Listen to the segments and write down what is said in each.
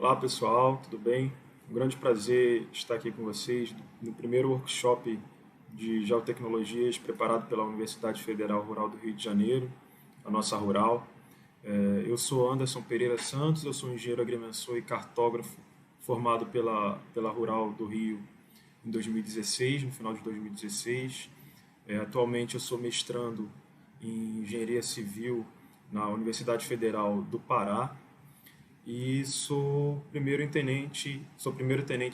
Olá pessoal, tudo bem? Um grande prazer estar aqui com vocês no primeiro workshop de geotecnologias preparado pela Universidade Federal Rural do Rio de Janeiro, a nossa Rural. Eu sou Anderson Pereira Santos, eu sou engenheiro agrimensor e cartógrafo formado pela Rural do Rio em 2016, no final de 2016. Atualmente eu sou mestrando em engenharia civil na Universidade Federal do Pará e sou primeiro tenente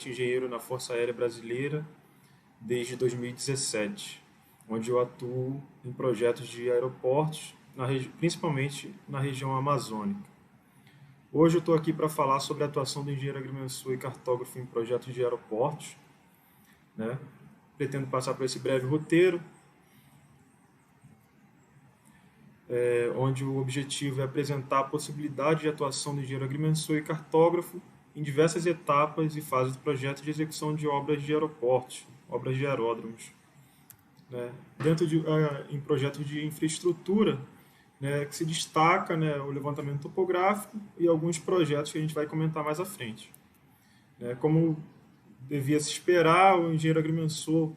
engenheiro na Força Aérea Brasileira desde 2017, onde eu atuo em projetos de aeroportos, principalmente na região amazônica. Hoje eu estou aqui para falar sobre a atuação do engenheiro agrimensor e cartógrafo em projetos de aeroportos, né? Pretendo passar por esse breve roteiro, onde o objetivo é apresentar a possibilidade de atuação do engenheiro agrimensor e cartógrafo em diversas etapas e fases do projeto de execução de obras de aeroportos, obras de aeródromos, né? Em projetos de infraestrutura, né, que se destaca, né, o levantamento topográfico e alguns projetos que a gente vai comentar mais à frente. Como devia se esperar, o engenheiro agrimensor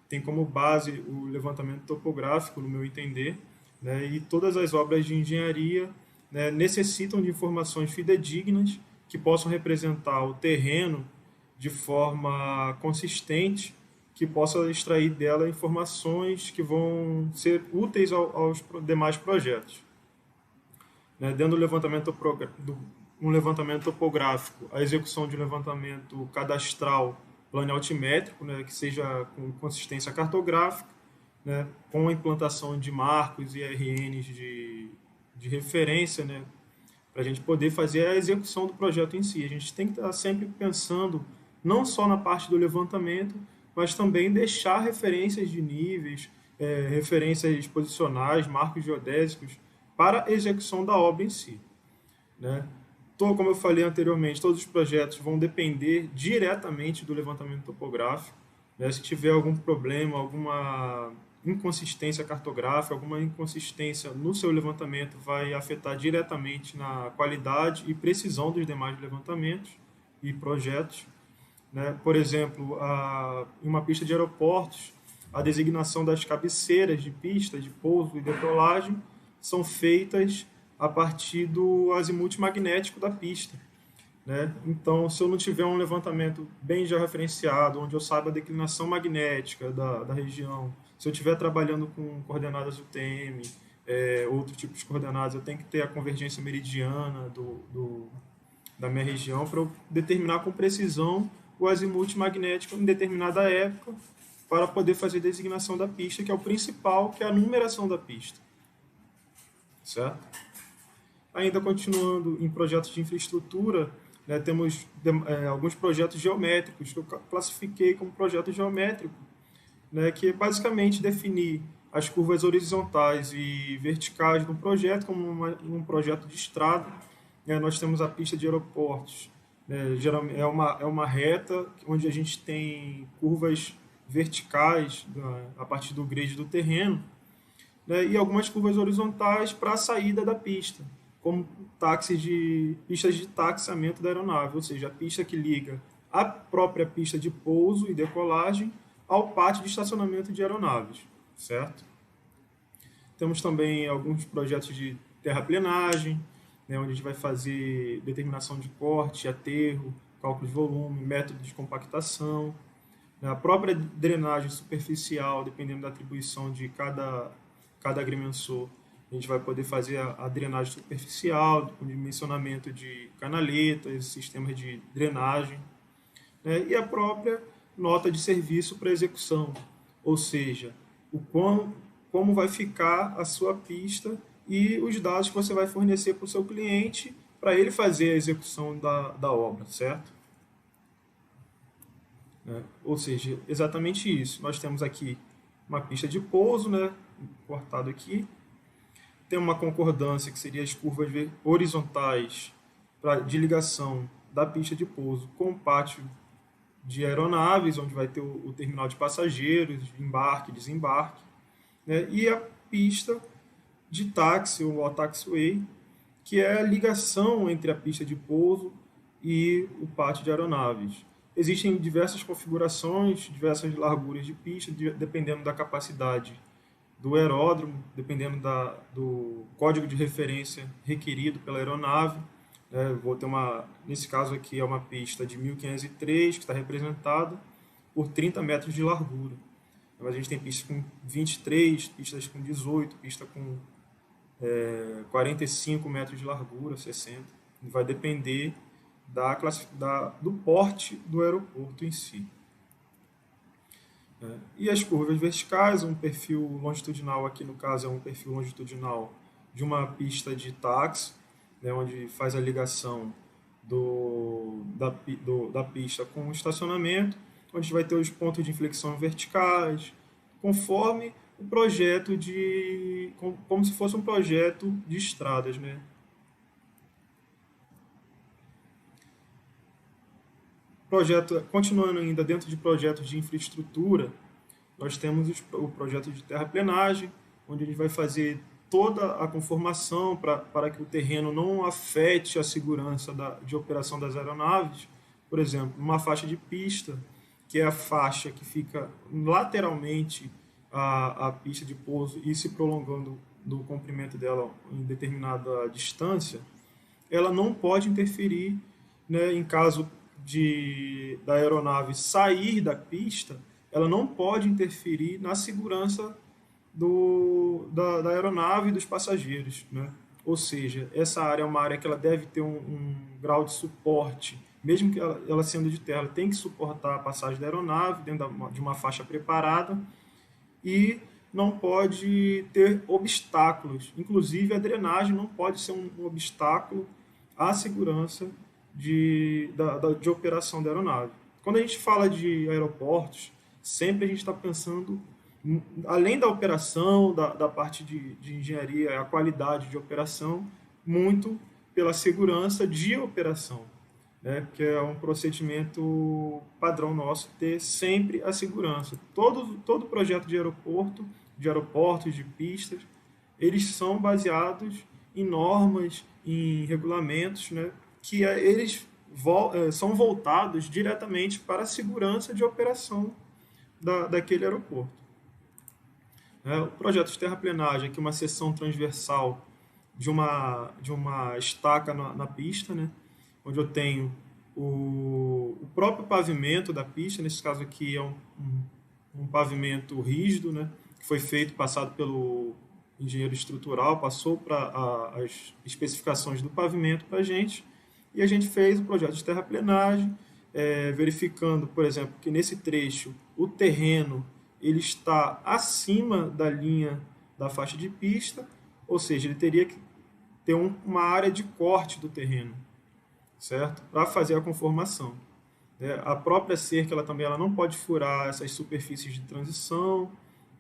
tem como base o levantamento topográfico, no meu entender, né, e todas as obras de engenharia, né, necessitam de informações fidedignas que possam representar o terreno de forma consistente, que possa extrair dela informações que vão ser úteis aos demais projetos. Dentro um levantamento topográfico, a execução de um levantamento cadastral planealtimétrico, né, que seja com consistência cartográfica, né, com a implantação de marcos e RNs de referência, né, para a gente poder fazer a execução do projeto em si. A gente tem que estar sempre pensando não só na parte do levantamento, mas também deixar referências de níveis, referências posicionais, marcos geodésicos para a execução da obra em si, né? Como eu falei anteriormente, todos os projetos vão depender diretamente do levantamento topográfico, né? Se tiver algum problema, alguma inconsistência cartográfica, alguma inconsistência no seu levantamento, vai afetar diretamente na qualidade e precisão dos demais levantamentos e projetos, né? Por exemplo, em uma pista de aeroportos, a designação das cabeceiras de pista, de pouso e decolagem são feitas a partir do azimuth magnético da pista, né? Então, se eu não tiver um levantamento bem já referenciado, onde eu saiba a declinação magnética da região, se eu estiver trabalhando com coordenadas UTM, outro tipo de coordenadas, eu tenho que ter a convergência meridiana da minha região para eu determinar com precisão o azimuth magnético em determinada época para poder fazer a designação da pista, que é o principal, que é a numeração da pista, certo? Ainda continuando em projetos de infraestrutura, né, temos alguns projetos geométricos que eu classifiquei como projeto geométrico, né, que é basicamente definir as curvas horizontais e verticais de um projeto, como um projeto de estrada. Nós temos a pista de aeroportos, né, geralmente é uma reta onde a gente tem curvas verticais a partir do grade do terreno, né, e algumas curvas horizontais para a saída da pista, como pistas de taxiamento da aeronave, ou seja, a pista que liga a própria pista de pouso e decolagem ao pátio de estacionamento de aeronaves, certo? Temos também alguns projetos de terraplenagem, né, onde a gente vai fazer determinação de corte, aterro, cálculo de volume, método de compactação, né, a própria drenagem superficial, dependendo da atribuição de cada agrimensor. A gente vai poder fazer a drenagem superficial, com dimensionamento de canaletas, sistemas de drenagem, né, e a própria nota de serviço para execução, ou seja, como vai ficar a sua pista e os dados que você vai fornecer para o seu cliente para ele fazer a execução da obra, certo? Ou seja, exatamente isso. Nós temos aqui uma pista de pouso, né, cortado aqui. Tem uma concordância, que seria as curvas horizontais de ligação da pista de pouso com o pátio de aeronaves, onde vai ter o terminal de passageiros, embarque, desembarque, né? E a pista de táxi, ou a taxiway, que é a ligação entre a pista de pouso e o pátio de aeronaves. Existem diversas configurações, diversas larguras de pista, dependendo da capacidade do aeródromo, dependendo do código de referência requerido pela aeronave. Vou ter nesse caso aqui é uma pista de 1503, que está representada por 30 metros de largura. Mas a gente tem pistas com 23, pistas com 18, pista com 45 metros de largura, 60. Vai depender do porte do aeroporto em si. E as curvas verticais, um perfil longitudinal, aqui no caso é um perfil longitudinal de uma pista de táxi, né, onde faz a ligação da pista com o estacionamento, onde a gente vai ter os pontos de inflexão verticais, conforme o projeto como se fosse um projeto de estradas, né? Continuando ainda dentro de projetos de infraestrutura, nós temos o projeto de terraplenagem, onde a gente vai fazer toda a conformação para que o terreno não afete a segurança de operação das aeronaves. Por exemplo, uma faixa de pista, que é a faixa que fica lateralmente à pista de pouso e se prolongando do comprimento dela em determinada distância, ela não pode interferir, né, em caso da aeronave sair da pista, ela não pode interferir na segurança da aeronave e dos passageiros, né? Ou seja, essa área é uma área que ela deve ter um grau de suporte, mesmo que ela sendo de terra, ela tem que suportar a passagem da aeronave dentro de uma faixa preparada e não pode ter obstáculos. Inclusive, a drenagem não pode ser um obstáculo à segurança de operação da aeronave. Quando a gente fala de aeroportos, sempre a gente está pensando, além da operação, da parte de engenharia, a qualidade de operação, muito pela segurança de operação, né? Que é um procedimento padrão nosso ter sempre a segurança. Todo projeto de aeroportos, de pistas, eles são baseados em normas, em regulamentos, né? Que eles são voltados diretamente para a segurança de operação daquele aeroporto. O projeto de terraplenagem, aqui uma seção transversal de uma estaca na pista, né, onde eu tenho o próprio pavimento da pista, nesse caso aqui é um pavimento rígido, né, que foi passado pelo engenheiro estrutural, passou para as especificações do pavimento para a gente, e a gente fez o projeto de terraplenagem, verificando, por exemplo, que nesse trecho o terreno ele está acima da linha da faixa de pista, ou seja, ele teria que ter uma área de corte do terreno, certo? Para fazer a conformação. A própria cerca ela não pode furar essas superfícies de transição,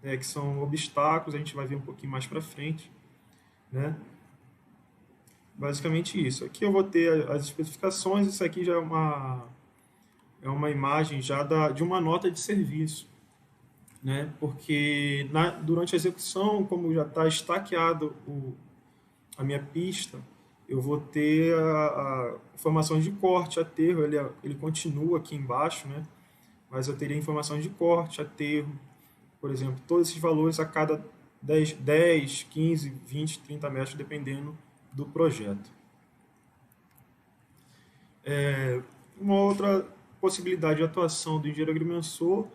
que são obstáculos, a gente vai ver um pouquinho mais para frente, né? Basicamente isso. Aqui eu vou ter as especificações, isso aqui já é uma imagem já de uma nota de serviço, né? Porque durante a execução, como já está estaqueado a minha pista, eu vou ter informações de corte, aterro, ele continua aqui embaixo, né? Mas eu teria informações de corte, aterro, por exemplo, todos esses valores a cada 10, 15, 20, 30 metros, dependendo do projeto. Uma outra possibilidade de atuação do engenheiro agrimensor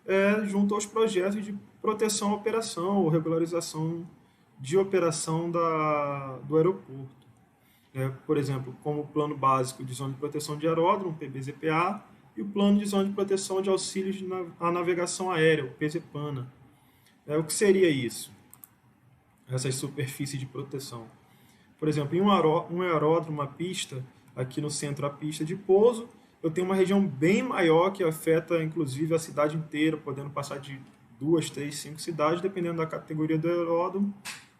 é junto aos projetos de proteção à operação ou regularização de operação do aeroporto. Por exemplo, como o plano básico de zona de proteção de aeródromo, PBZPA, e o plano de zona de proteção de auxílios à navegação aérea, o PZPANA. O que seria isso? Essas superfícies de proteção. Por exemplo, em um aeródromo, uma pista, aqui no centro a pista de pouso, eu tenho uma região bem maior que afeta inclusive a cidade inteira, podendo passar de 2, 3, 5 cidades, dependendo da categoria do aeródromo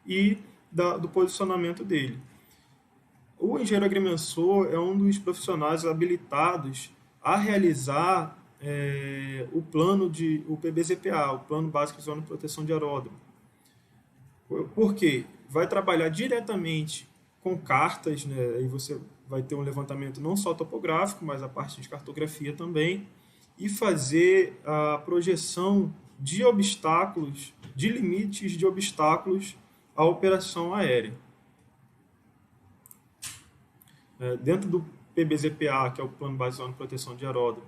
e do posicionamento dele. O engenheiro agrimensor é um dos profissionais habilitados a realizar o PBZPA, o Plano Básico de Zona de Proteção de Aeródromo. Por quê? Vai trabalhar diretamente com cartas, né? Aí você vai ter um levantamento não só topográfico, mas a parte de cartografia também, e fazer a projeção de obstáculos, de limites de obstáculos à operação aérea. Dentro do PBZPA, que é o Plano Básico de Proteção de Aeródromo,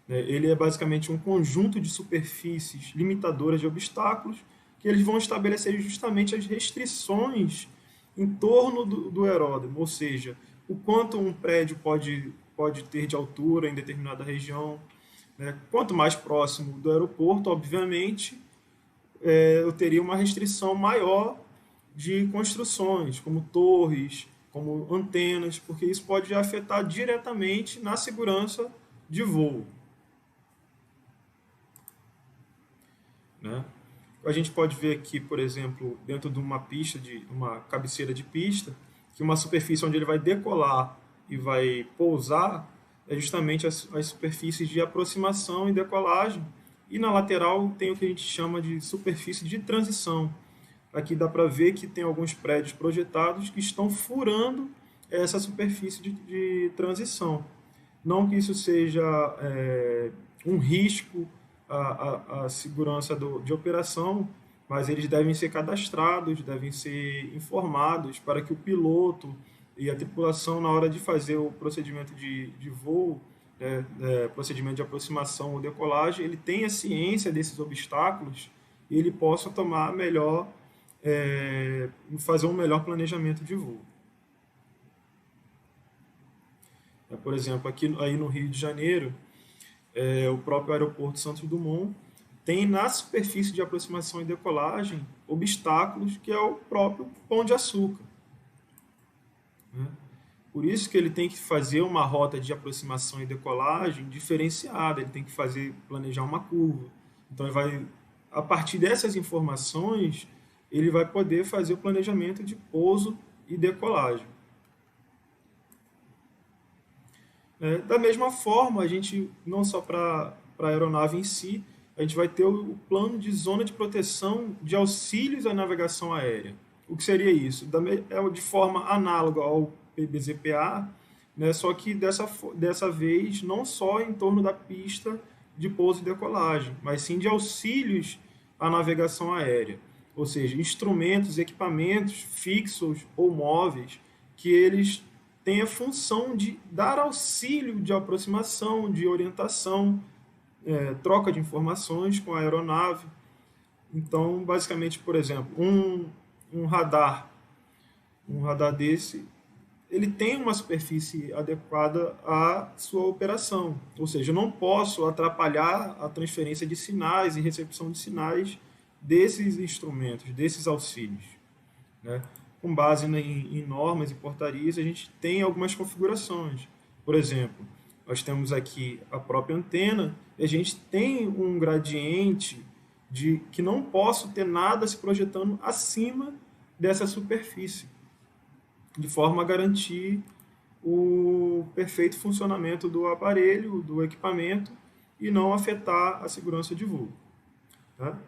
né, ele é basicamente um conjunto de superfícies limitadoras de obstáculos que eles vão estabelecer justamente as restrições em torno do aeródromo, ou seja, o quanto um prédio pode ter de altura em determinada região. Né? Quanto mais próximo do aeroporto, obviamente, eu teria uma restrição maior de construções, como torres, como antenas, porque isso pode afetar diretamente na segurança de voo. Né? A gente pode ver aqui, por exemplo, dentro de uma pista, de uma cabeceira de pista, que uma superfície onde ele vai decolar e vai pousar é justamente as superfícies de aproximação e decolagem. E na lateral tem o que a gente chama de superfície de transição. Aqui dá para ver que tem alguns prédios projetados que estão furando essa superfície de transição. Não que isso seja um risco à segurança de operação, mas eles devem ser cadastrados, devem ser informados para que o piloto e a tripulação, na hora de fazer o procedimento de voo, procedimento de aproximação ou decolagem, ele tenha ciência desses obstáculos e ele possa tomar melhor, fazer um melhor planejamento de voo. Por exemplo, aqui aí no Rio de Janeiro, o próprio aeroporto Santos Dumont tem na superfície de aproximação e decolagem obstáculos que é o próprio Pão de Açúcar. Né? Por isso que ele tem que fazer uma rota de aproximação e decolagem diferenciada, ele tem que planejar uma curva. Então, a partir dessas informações, ele vai poder fazer o planejamento de pouso e decolagem. Da mesma forma, a gente, não só para a aeronave em si, a gente vai ter o plano de zona de proteção de auxílios à navegação aérea. O que seria isso? É de forma análoga ao PBZPA, né, só que dessa vez não só em torno da pista de pouso e decolagem, mas sim de auxílios à navegação aérea. Ou seja, instrumentos, equipamentos fixos ou móveis que eles tem a função de dar auxílio de aproximação, de orientação, troca de informações com a aeronave. Então, basicamente, por exemplo, um radar desse, ele tem uma superfície adequada à sua operação. Ou seja, eu não posso atrapalhar a transferência de sinais e recepção de sinais desses instrumentos, desses auxílios. Né? Com base em normas e portarias, a gente tem algumas configurações. Por exemplo, nós temos aqui a própria antena e a gente tem um gradiente de que não posso ter nada se projetando acima dessa superfície, de forma a garantir o perfeito funcionamento do aparelho, do equipamento e não afetar a segurança de voo. Tá?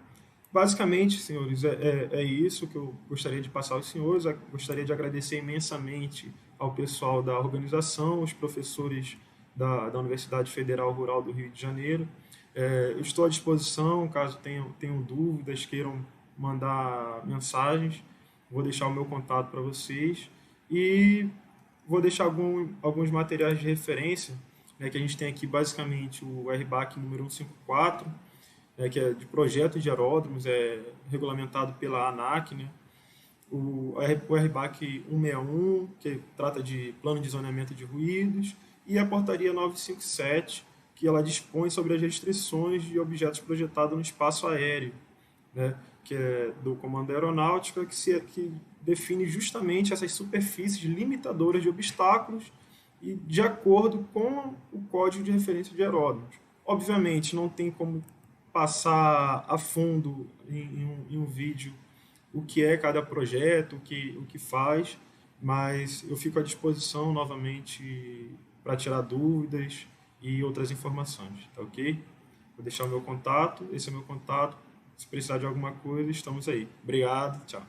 Basicamente, senhores, é isso que eu gostaria de passar aos senhores. Eu gostaria de agradecer imensamente ao pessoal da organização, os professores da Universidade Federal Rural do Rio de Janeiro. Eu estou à disposição, caso tenham dúvidas, queiram mandar mensagens. Vou deixar o meu contato para vocês e vou deixar alguns materiais de referência, né, que a gente tem aqui basicamente o RBAC número 154, que é de projeto de aeródromos, regulamentado pela ANAC, né? O RBAC 161, que trata de plano de zoneamento de ruídos, e a portaria 957, que ela dispõe sobre as restrições de objetos projetados no espaço aéreo, né? Que é do Comando Aeronáutica, que define justamente essas superfícies limitadoras de obstáculos e de acordo com o Código de Referência de Aeródromos. Obviamente, não tem como passar a fundo em um vídeo o que é cada projeto, o que faz, mas eu fico à disposição novamente para tirar dúvidas e outras informações, tá ok? Vou deixar o meu contato, esse é o meu contato, se precisar de alguma coisa, estamos aí. Obrigado, tchau.